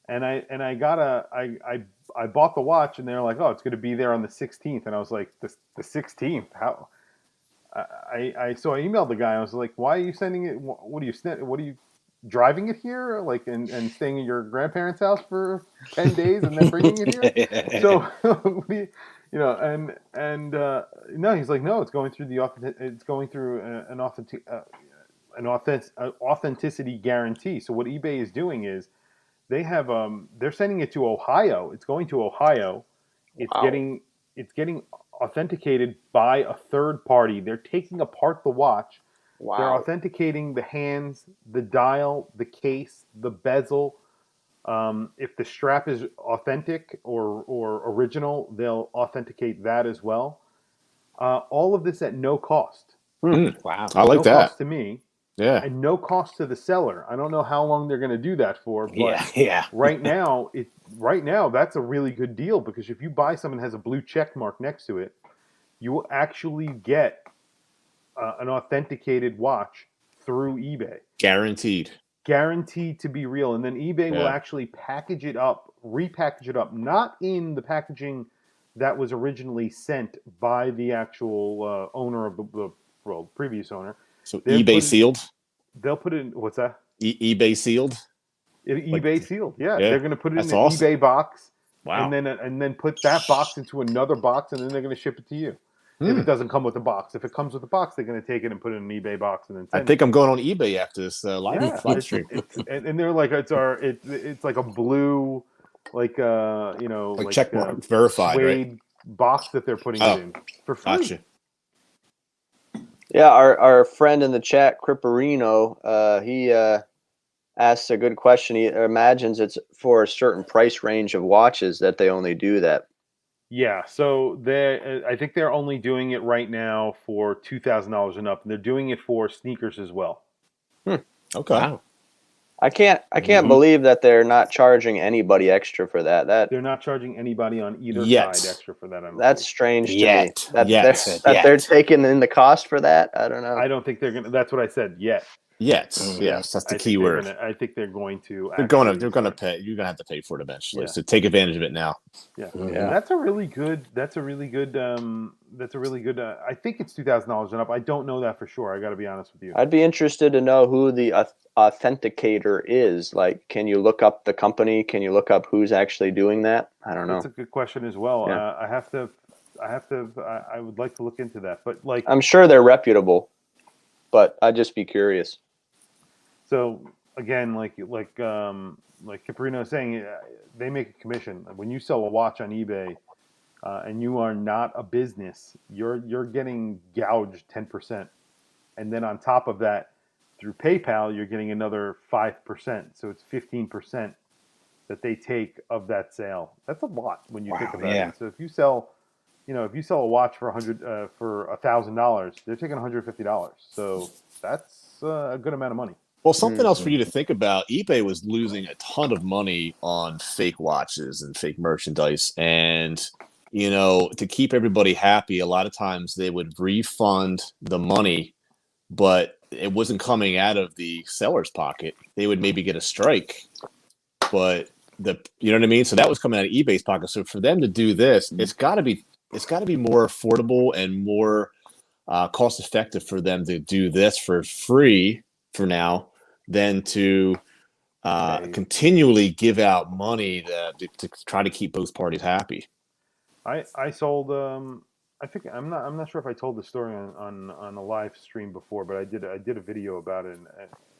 and I bought the watch, and they're like, oh, it's going to be there on the 16th, and I was like, the 16th? How? So I emailed the guy. I was like, why are you sending it? What are you driving it here, like, and staying at your grandparents' house for 10 days and then bringing it here? So no, he's like, no, it's going through an authenticity guarantee. So what eBay is doing is they're sending it to Ohio. It's going to Ohio. It's getting authenticated by a third party. They're taking apart the watch. Wow. They're authenticating the hands, the dial, the case, the bezel. If the strap is authentic or original, they'll authenticate that as well. All of this at no cost. Wow. I like No that. cost to me. Yeah. and no cost to the seller. I don't know how long they're going to do that for, but Yeah. right now that's a really good deal, because if you buy something that has a blue check mark next to it, you will actually get an authenticated watch through eBay, Guaranteed. guaranteed to be real. And then eBay will Yeah. actually repackage it up, not in the packaging that was originally sent by the actual owner of the previous owner. So They'll eBay put it- sealed. They'll put it in, what's that? eBay sealed. eBay sealed. Yeah, yeah, they're going to put it in that's an awesome. eBay box, Wow. and then put that box into another box, and then they're going to ship it to you. If it doesn't come with a box, if it comes with a box, they're going to take it and put it in an eBay box and then I send think it. I'm going on eBay after this live Yeah, stream. and they're like it's like a blue, like Like check mark, verified, suede right? box that they're putting Oh, it in for free. Gotcha. Yeah, our friend in the chat, Cripperino, he asks a good question. He imagines it's for a certain price range of watches that they only do that. Yeah, so I think they're only doing it right now for $2,000 and up, and they're doing it for sneakers as well. Okay. Wow. I can't believe that they're not charging anybody extra for that. They're not charging anybody on either Yet. side extra for that. I don't That's think. strange to Yet. me. That Yet. they're taking in the cost for that. I don't know. I don't think they're gonna. That's what I said. Yet. Yes. Yes. That's the I key think word. I think they're going to. They're gonna pay. You're gonna have to pay for it eventually. Yeah. So take advantage of it now. Yeah. Yeah. That's a really good. I think it's $2,000 and up. I don't know that for sure. I got to be honest with you. I'd be interested to know who the authenticator is. Like, can you look up the company? Can you look up who's actually doing that? I don't know. That's a good question as well. Yeah. I would like to look into that, but like, I'm sure they're reputable, but I'd just be curious. so again, like Caprino is saying, they make a commission when you sell a watch on eBay, and you are not a business. You're getting gouged 10%, and then on top of that, through PayPal, you're getting another 5%. So it's 15% that they take of that sale. That's a lot when you think about it. So if you sell, a watch for $1,000, they're taking $150. So that's a good amount of money. Well, something else for you to think about. eBay was losing a ton of money on fake watches and fake merchandise. And, to keep everybody happy, a lot of times they would refund the money, but it wasn't coming out of the seller's pocket. They would maybe get a strike, but you know what I mean? So that was coming out of eBay's pocket. So for them to do this, it's got to be more affordable and more cost effective for them to do this for free for now than to continually give out money to try to keep both parties happy. I sold. I think I'm not sure if I told the story on a live stream before, but I did a video about it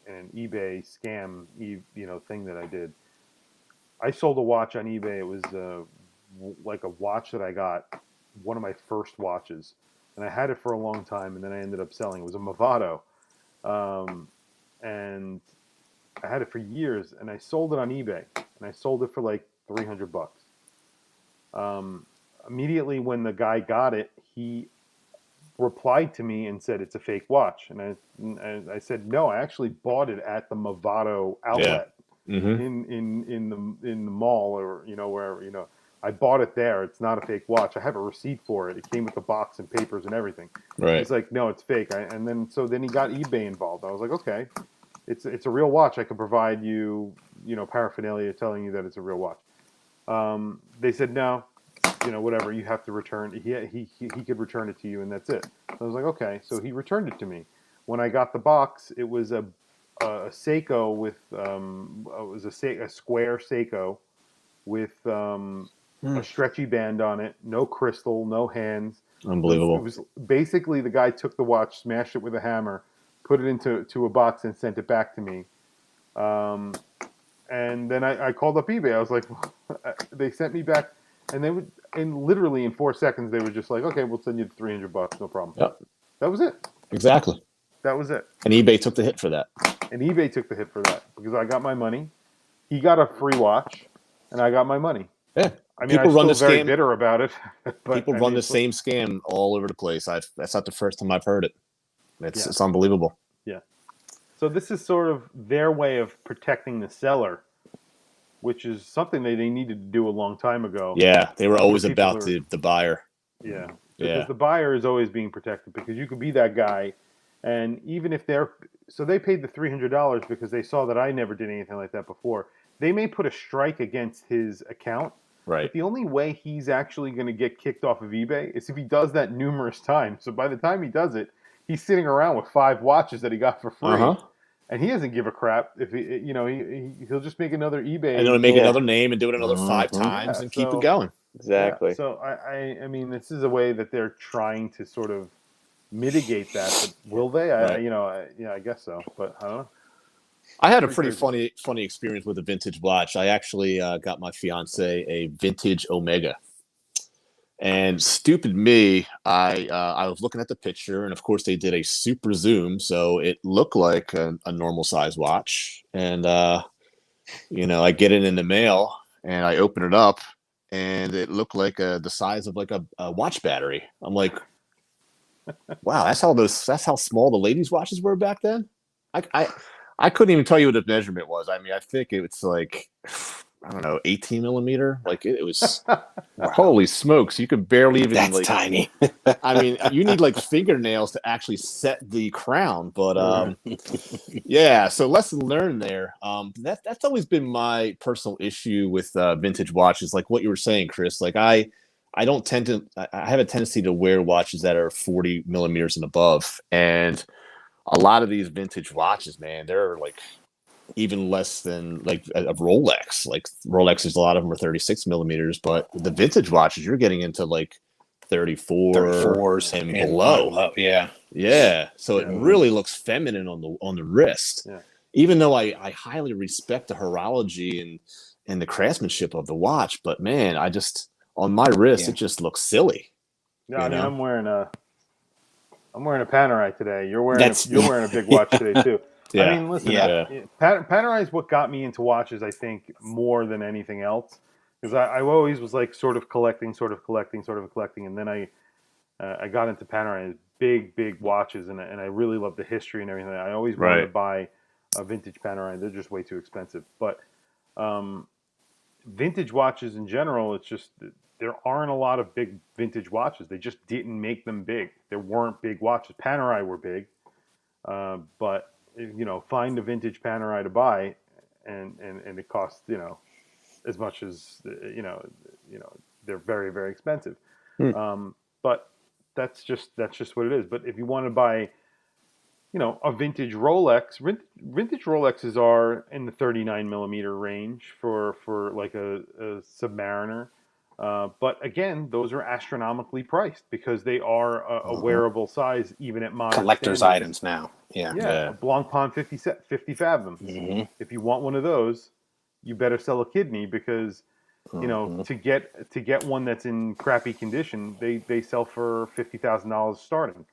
in an eBay scam thing that I did. I sold a watch on eBay. It was like a watch that I got, one of my first watches, and I had it for a long time, and then I ended up selling. It was a Movado, and I had it for years, and I sold it on eBay, and I sold it for like $300. Immediately when the guy got it, he replied to me and said it's a fake watch, and I said no, I actually bought it at the Movado outlet in the mall, or wherever. I bought it there. It's not a fake watch. I have a receipt for it. It came with the box and papers and everything. Right. He's like, no, it's fake. And then he got eBay involved. I was like, okay, it's a real watch. I could provide you paraphernalia telling you that it's a real watch. They said no. Whatever, you have to return. He could return it to you, and that's it. I was like, okay. So he returned it to me. When I got the box, it was a Seiko with a square Seiko with a stretchy band on it, no crystal, no hands. Unbelievable. It was basically the guy took the watch, smashed it with a hammer, put it into a box, and sent it back to me. And then I called up eBay. I was like, they sent me back. And they would, literally in 4 seconds, they were just like, okay, we'll send you $300, no problem. Yep. That was it. Exactly. That was it. And eBay took the hit for that. And eBay took the hit for that because I got my money. He got a free watch, and I got my money. Yeah. I mean, People I'm run still the very scam. bitter about it. But People run the same scam all over the place. That's not the first time I've heard it. It's unbelievable. Yeah. So this is sort of their way of protecting the seller, which is something that they needed to do a long time ago. Yeah, they were always people about the buyer. Yeah, Yeah. because the buyer is always being protected because you could be that guy, and even if they paid the $300 because they saw that I never did anything like that before. They may put a strike against his account, Right. but the only way he's actually going to get kicked off of eBay is if he does that numerous times. So by the time he does it, he's sitting around with 5 watches that he got for free. Uh-huh. And he doesn't give a crap if he'll just make another eBay. And then make Yeah. another name and do it another 5 Mhm. times Yeah, and keep so- it going. Exactly. Yeah, so I mean, this is a way that they're trying to sort of mitigate that. But will they? Right. I guess so. But I don't know. I had a Pretty pretty funny experience with a vintage watch. I actually got my fiance a vintage Omega. And stupid me, I was looking at the picture, and of course they did a super zoom, so it looked like a normal size watch. And I get it in the mail, and I open it up, and it looked like the size of like a watch battery. I'm like, wow, that's how small the ladies' watches were back then. I couldn't even tell you what the measurement was. I mean, I think it's like, I don't know, 18 millimeter. Like it was. Holy smokes! You could barely even. That's like, tiny. I mean, you need like fingernails to actually set the crown. But yeah. So lesson learned there. That's always been my personal issue with vintage watches. Like what you were saying, Chris. Like I don't tend to. I have a tendency to wear watches that are 40 millimeters and above, and a lot of these vintage watches, man, they're like even less than like a Rolex. Like Rolexes, a lot of them are 36 millimeters, but the vintage watches, you're getting into like 34s and below. Yeah. Yeah. So it Yeah. really looks feminine on the wrist. Yeah. Even though I highly respect the horology and the craftsmanship of the watch, but man, on my wrist, Yeah. it just looks silly. Yeah, You know? I'm wearing a Panerai today. You're wearing That's- you're wearing a big watch today too. Yeah. I mean, listen, Yeah. Panerai is what got me into watches, I think, more than anything else, because I always was like sort of collecting, and then I got into Panerai, big watches, and I really love the history and everything. I always wanted to Right. buy a vintage Panerai. They're just way too expensive, but vintage watches in general, it's just there aren't a lot of big vintage watches. They just didn't make them big. There weren't big watches. Panerai were big, but find a vintage Panerai to buy, and it costs as much as they're very, very expensive. But that's just what it is. But if you want to buy a vintage Rolex, vintage Rolexes are in the 39 millimeter range for like a Submariner. But again, those are astronomically priced because they are a wearable size, even at modern Collector's standards. items now. Yeah. Yeah, a Blancpain 50 Fathoms. Mhm. If you want one of those, you better sell a kidney because to get one that's in crappy condition, they sell for $50,000 starting.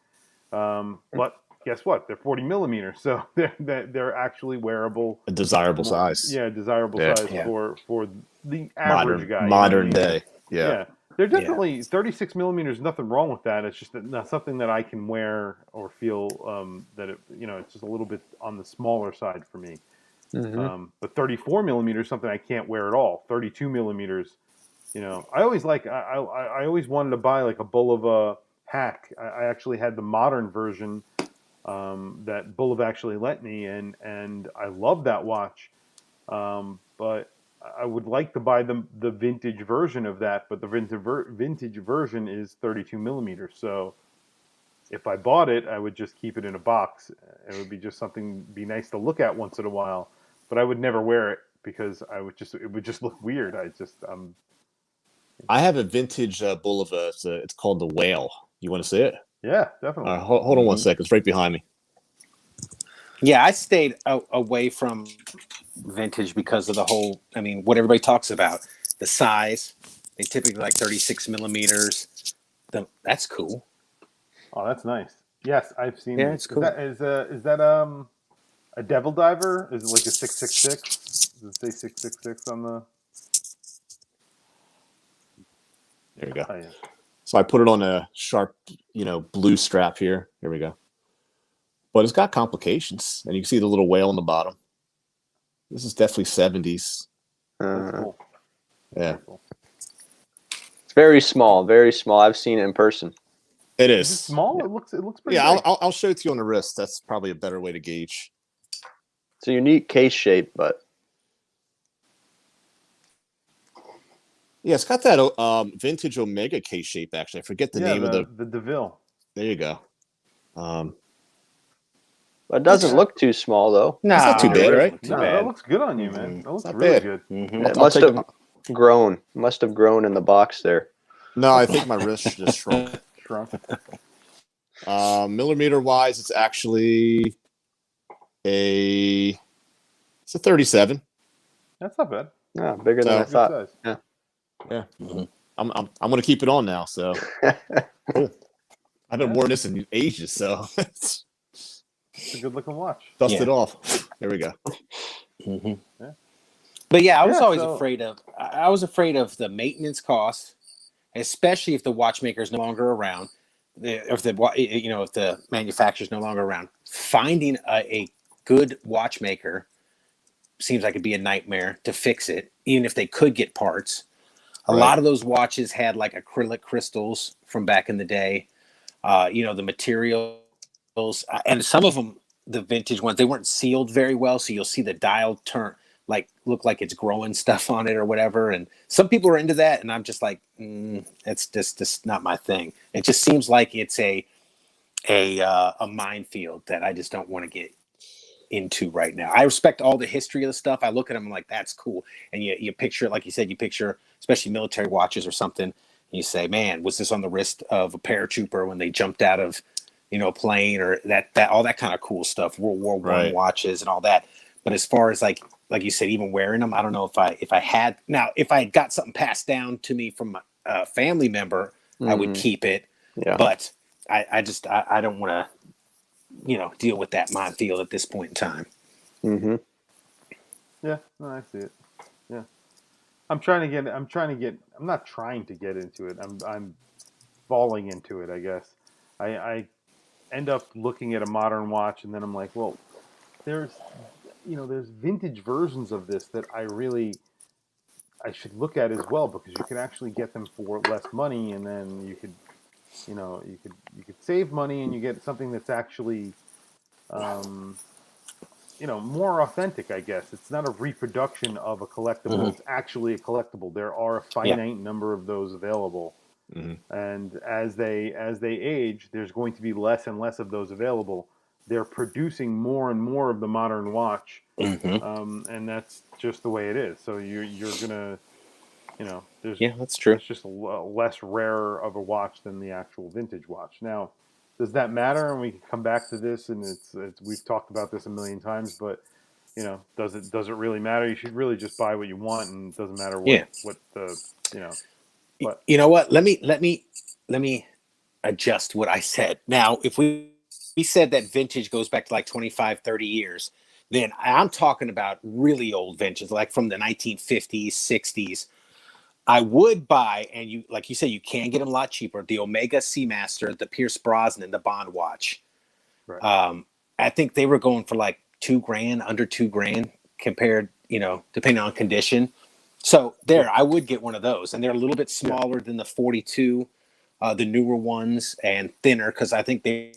But guess what? They're 40 millimeters, so they're actually wearable. A desirable size. Yeah, desirable Yeah. size Yeah. for the average guy. Modern you know what I mean? day. Yeah. They're definitely 36 millimeters. Nothing wrong with that. It's just not something that I can wear or feel that it's just a little bit on the smaller side for me. But 34 millimeters is something I can't wear at all. 32 millimeters, I always I always wanted to buy like a Bulova hack. I actually had the modern version that Bulova actually lent me, and I love that watch. But I would like to buy the vintage version of that, but the vintage version is 32 millimeters. So if I bought it, I would just keep it in a box. It would be just something be nice to look at once in a while, but I would never wear it because it would just look weird. I have a vintage Bulova. It's called the Whale. You want to see it? Yeah, definitely. Hold on 1 second. It's right behind me. Yeah, I stayed away from vintage because of the whole, what everybody talks about. The size. They typically like 36 millimeters. That's cool. Oh, that's nice. Yes, I've seen. Yeah, these. it's cool. Is that a Devil Diver? Is it like a 666? Does it say 666 on the? There we go. Oh, yeah. So I put it on a sharp, blue strap here. Here we go. but it's got complications, and you can see the little whale on the bottom. This is definitely 70s. That's cool. Yeah, Very cool. It's very small, very small. I've seen it in person. it Is it is. small? It looks pretty Yeah, big. I'll show it to you on the wrist. That's probably a better way to gauge. It's a unique case shape, but Yeah, it's got that vintage Omega case shape. Actually, I forget the name of the DeVille. There you go. it doesn't look too small though. It's not too bad, right? Too No, bad. that looks good on you, man. That looks not really bad. good. It I'll must take have grown. Must have grown in the box there. No, I think my wrist just shrunk. Shrunk. Millimeter wise, it's actually it's a 37. That's not bad. Yeah, bigger than I Good thought. size. Yeah. I'm gonna keep it on now. So cool. I've been wearing this in ages, so It's a good looking watch. dust Yeah. it off. There we go. Yeah. But yeah, I was always so- afraid of. I was afraid of the maintenance costs, especially if the watchmaker is no longer around, if the manufacturer is no longer around. Finding a good watchmaker seems like it'd be a nightmare to fix it, even if they could get parts. A Right. lot of those watches had like acrylic crystals from back in the day. The materials, and some of them, the vintage ones, they weren't sealed very well, so you'll see the dial turn, like look like it's growing stuff on it or whatever. And some people are into that, and I'm just like, it's just not my thing. It just seems like it's a minefield that I just don't want to get into right now. I respect all the history of the stuff. I look at them and I'm like, that's cool. And you picture, like you said, you picture especially military watches or something. And you say, man, was this on the wrist of a paratrooper when they jumped out of, a plane, or that all that kind of cool stuff, World War I watches and all that. But as far as like you said, even wearing them, I don't know if I had got something passed down to me from a family member, I would keep it. Yeah. But I don't want to, deal with that minefield at this point in time. Mm-hmm. Yeah, no, I see it. Yeah, I'm not trying to get into it. I'm falling into it, I guess. I end up looking at a modern watch, and then I'm like, well, there's vintage versions of this that I should look at as well, because you can actually get them for less money, and then you could save money, and you get something that's actually more authentic, I guess. It's not a reproduction of a collectible. It's actually a collectible. There are a finite number of those available. And as they age, there's going to be less and less of those available. They're producing more and more of the modern watch, and that's just the way it is. So you're gonna, that's true. It's just less rare of a watch than the actual vintage watch. Now, does that matter? And we can come back to this, and it's we've talked about this a million times, but does it really matter? You should really just buy what you want, and it doesn't matter what the. But you know what? Let me adjust what I said. Now, if we said that vintage goes back to like 25, 30 years, then I'm talking about really old vintage, like from the 1950s, 60s. I would buy, and you, like you said, you can get them a lot cheaper. The Omega Seamaster, the Pierce Brosnan, the Bond watch. right. I think they were going for like $2,000, under $2,000 compared, depending on condition. So I would get one of those, and they're a little bit smaller than the 42, the newer ones, and thinner, because I think they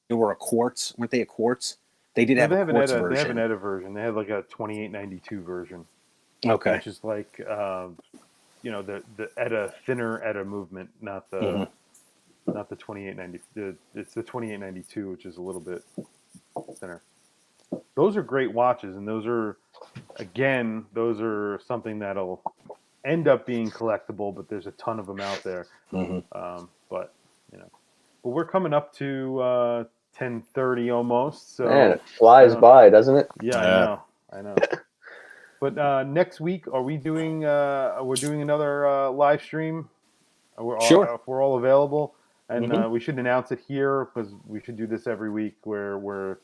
were a quartz. Weren't they a quartz? They did have a quartz version. They have an ETA version. They have like a 2892 version. Okay. Which is like the ETA, thinner ETA movement, not the 2890. It's the 2892, which is a little bit thinner. Those are great watches, and those are something that'll end up being collectible, but there's a ton of them out there. But we're coming up to 10:30 almost. So Man, it flies by, doesn't it? Yeah, I know. But next week, are we doing? We're doing another live stream. Sure. If we're all available, and we should announce it here, because we should do this every week, where we're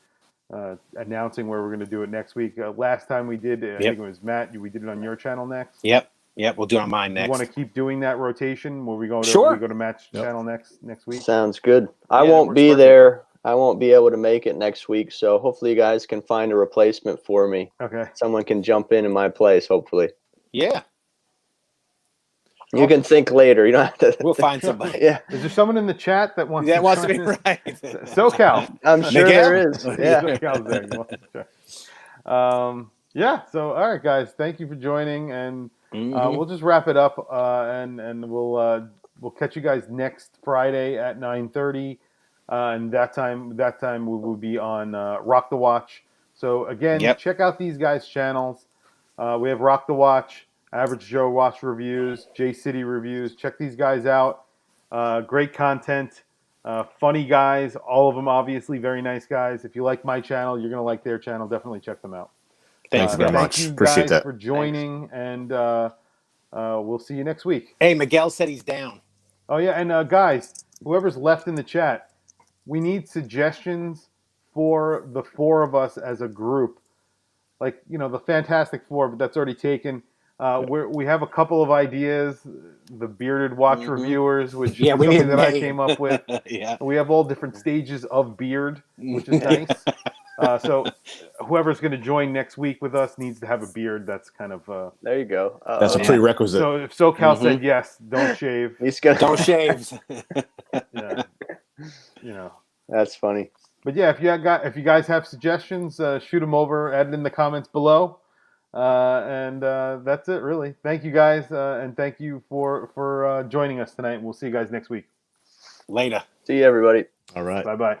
announcing where we're going to do it next week. Last time we did, I think it was Matt. We did it on your channel next. Yep. We'll do it on mine next. You want to keep doing that rotation where we go to Sure. Matt's channel next week? Sounds good. I Yeah, won't that be works there. I won't be able to make it next week, so hopefully you guys can find a replacement for me. Okay. Someone can jump in my place, hopefully. Yeah, You can think later. You don't have to. we'll find somebody. Yeah, Is there someone in the chat that wants That wants to join be us? right. SoCal. I'm sure Miguel? there is. Yeah. SoCal's there. You want to join? Yeah. So, all right, guys. Thank you for joining, and Mhm. we'll just wrap it up, and we'll catch you guys next Friday at 9:30, and that time we will be on Rock the Watch. So again, Yep. check out these guys' channels. We have Rock the Watch, Average Joe Watch Reviews, J City Reviews. Check these guys out. Great content, funny guys. All of them obviously very nice guys. If you like my channel, you're gonna like their channel. Definitely check them out. Thanks very Thank much. you Appreciate guys that. for joining, and we'll see you next week. Hey, Miguel said he's down. Oh yeah, and guys, whoever's left in the chat, we need suggestions for the four of us as a group. Like, the Fantastic Four, but that's already taken. We have a couple of ideas. The bearded watch Mhm. reviewers, which Yeah, is we need something a that I name. came up with. Yeah. We have all different stages of beard, which is nice. So whoever's going to join next week with us needs to have a beard. That's kind of. There you go. That's a Yeah. prerequisite. So if SoCal Mhm. said yes, don't shave. He's gonna. Don't shave. Yeah, That's funny. But yeah, if you guys have suggestions, shoot them over. Add it in the comments below. And that's it, really. Thank you guys, and thank you for joining us tonight. We'll see you guys next week. Later. See you, everybody. All right. Bye bye.